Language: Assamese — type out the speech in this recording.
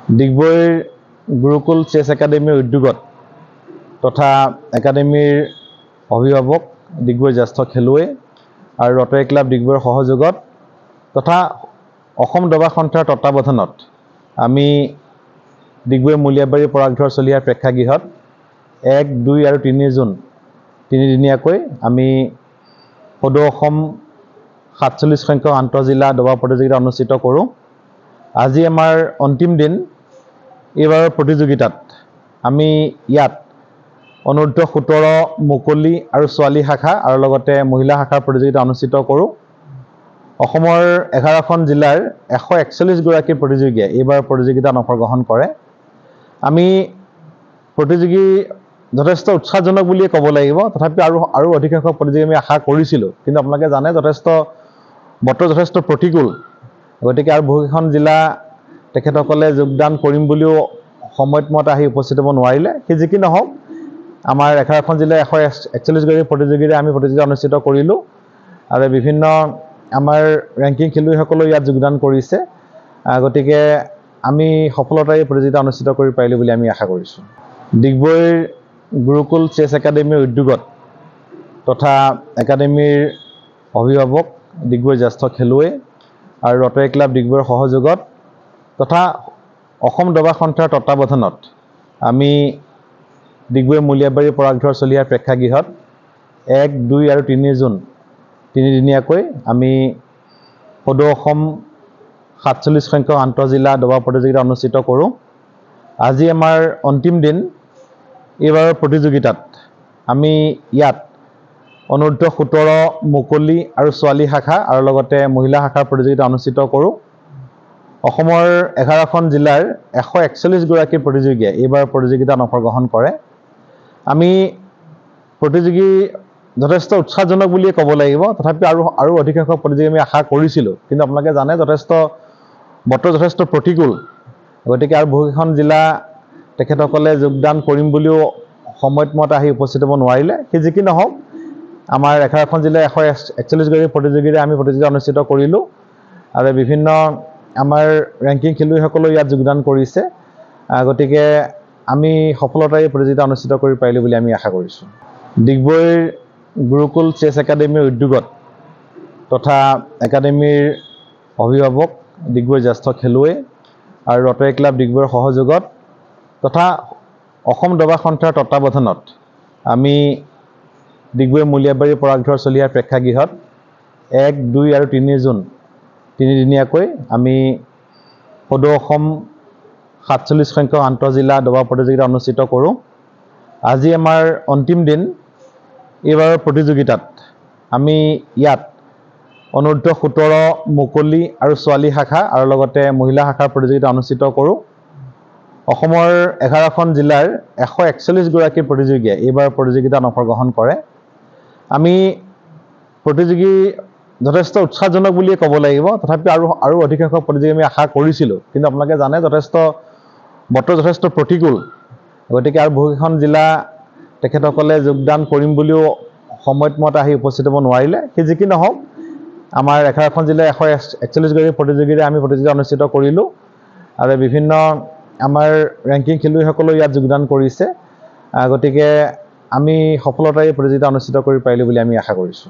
ডিগবৈৰ গুৰুকুল চেছ একাডেমীৰ উদ্যোগত তথা একাডেমীৰ অভিভাৱক ডিগবৈৰ জ্যেষ্ঠ খেলুৱৈ আৰু ৰটাৰী ক্লাব ডিগবৈৰ সহযোগত তথা অসম দবা সন্থাৰ তত্বাৱধানত আমি ডিগবৈ মূলীয়াবাৰী পৰাগধৰ চলিয়া প্ৰেক্ষাগৃহত 1, 2 আৰু 3 জুন তিনিদিনীয়াকৈ আমি সদৌ অসম 47 সংখ্যক আন্তঃজিলা দবা প্ৰতিযোগিতা অনুষ্ঠিত কৰোঁ। আজি আমাৰ অন্তিম দিন। এইবাৰৰ প্ৰতিযোগিতাত আমি ইয়াত অনূৰ্ধ্ব 17 মুকলি আৰু ছোৱালী শাখা আৰু লগতে মহিলা শাখাৰ প্ৰতিযোগিতা অনুষ্ঠিত কৰোঁ। অসমৰ 11খন জিলাৰ 141 গৰাকী প্ৰতিযোগীয়ে এইবাৰ প্ৰতিযোগিতাত অংশগ্ৰহণ কৰে। আমি প্ৰতিযোগী যথেষ্ট উৎসাহজনক বুলিয়ে ক'ব লাগিব। তথাপি আৰু অধিক সংখ্যক প্ৰতিযোগী আমি আশা কৰিছিলোঁ, কিন্তু আপোনালোকে জানে বতৰ যথেষ্ট প্ৰতিকূল। গতিকে আৰু বহুকেইখন জিলা তেখেতসকলে যোগদান কৰিম বুলিও সময়মতে আহি উপস্থিত হ'ব নোৱাৰিলে। সেই যি কি নহওক, আমাৰ 11খন জিলাৰ 141 গৰাকী প্ৰতিযোগীৰে আমি প্ৰতিযোগিতা অনুষ্ঠিত কৰিলোঁ আৰু বিভিন্ন আমাৰ ৰেংকিং খেলুৱৈসকলেও ইয়াত যোগদান কৰিছে। গতিকে আমি সফলতাৰে প্ৰতিযোগিতা অনুষ্ঠিত কৰি পাৰিলোঁ বুলি আমি আশা কৰিছোঁ। ডিগবৈৰ গুৰুকুল চেছ একাডেমীৰ উদ্যোগত তথা একাডেমীৰ অভিভাৱক ডিগবৈৰ জ্যেষ্ঠ খেলুৱৈ আৰু ৰটাৰী ক্লাব ডিগবৈৰ সহযোগত তথা অসম দবা সন্থাৰ তত্বাৱধানত আমি ডিগবৈ মূলীয়াবাৰী পৰাগধৰ চলিয়া প্ৰেক্ষাগৃহত 1, 2 আৰু 3 জুন তিনিদিনীয়াকৈ আমি সদৌ অসম 47 সংখ্যক আন্তঃজিলা দবা প্ৰতিযোগিতা অনুষ্ঠিত কৰোঁ। আজি আমাৰ অন্তিম দিন। এইবাৰৰ প্ৰতিযোগিতাত আমি ইয়াত অনূৰ্ধ্ব 17 মুকলি আৰু ছোৱালী শাখা আৰু লগতে মহিলা শাখাৰ প্ৰতিযোগিতা অনুষ্ঠিত কৰোঁ। অসমৰ 11খন জিলাৰ 141 গৰাকী প্ৰতিযোগীয়ে এইবাৰ প্ৰতিযোগিতাত অংশগ্ৰহণ কৰে। আমি প্ৰতিযোগী যথেষ্ট উৎসাহজনক বুলিয়ে ক'ব লাগিব। তথাপি আৰু অধিক সংখ্যক প্ৰতিযোগী আমি আশা কৰিছিলোঁ, কিন্তু আপোনালোকে জানে বতৰ যথেষ্ট প্ৰতিকূল। গতিকে আৰু বহুকেইখন জিলা তেখেতসকলে যোগদান কৰিম বুলিও সময়মতে আহি উপস্থিত হ'ব নোৱাৰিলে। সেই যি কি নহওক, আমাৰ 11খন জিলাৰ 141 গৰাকী প্ৰতিযোগীৰে আমি প্ৰতিযোগিতা অনুষ্ঠিত কৰিলোঁ আৰু বিভিন্ন আমাৰ ৰেংকিং খেলুৱৈসকলেও ইয়াত যোগদান কৰিছে। গতিকে আমি সফলতাৰে প্ৰতিযোগিতা অনুষ্ঠিত কৰি পাৰিলোঁ বুলি আমি আশা কৰিছোঁ। ডিগবৈৰ গুৰুকুল চেছ একাডেমীৰ উদ্যোগত তথা একাডেমীৰ অভিভাৱক ডিগবৈৰ জ্যেষ্ঠ খেলুৱৈ আৰু ৰটাৰী ক্লাব ডিগবৈৰ সহযোগত তথা অসম দবা সন্থাৰ তত্বাৱধানত আমি ডিগবৈ মূলীয়াবাৰী পৰাগধৰ চলিয়া প্ৰেক্ষাগৃহত 1, 2 আৰু 3 জুন তিনিদিনীয়াকৈ আমি সদৌ অসম 47 সংখ্যক আন্তঃজিলা দবা প্ৰতিযোগিতা অনুষ্ঠিত কৰোঁ। আজি আমাৰ অন্তিম দিন। এইবাৰৰ প্ৰতিযোগিতাত আমি ইয়াত অনূৰ্ধ্ব 17 মুকলি আৰু ছোৱালী শাখা আৰু লগতে মহিলা শাখাৰ প্ৰতিযোগিতা অনুষ্ঠিত কৰোঁ। অসমৰ 11খন জিলাৰ 141 গৰাকী প্ৰতিযোগীয়ে এইবাৰ প্ৰতিযোগিতাত অংশগ্ৰহণ কৰে। আমি প্ৰতিযোগী যথেষ্ট উৎসাহজনক বুলিয়ে ক'ব লাগিব। তথাপি আৰু অধিক সংখ্যক প্ৰতিযোগী আমি আশা কৰিছিলোঁ, কিন্তু আপোনালোকে জানে বতৰ যথেষ্ট প্ৰতিকূল। গতিকে আৰু বহুকেইখন জিলা তেখেতসকলে যোগদান কৰিম বুলিও সময়মতে আহি উপস্থিত হ'ব নোৱাৰিলে। সেই যি কি নহওক, আমাৰ 11খন জিলাৰ 141 গৰাকী প্ৰতিযোগীৰে আমি প্ৰতিযোগিতা অনুষ্ঠিত কৰিলোঁ আৰু বিভিন্ন আমাৰ ৰেংকিং খেলুৱৈসকলেও ইয়াত যোগদান কৰিছে। গতিকে আমি সফলতাৰে প্ৰতিযোগিতা অনুষ্ঠিত কৰি পাৰিলোঁ বুলি আমি আশা কৰিছোঁ।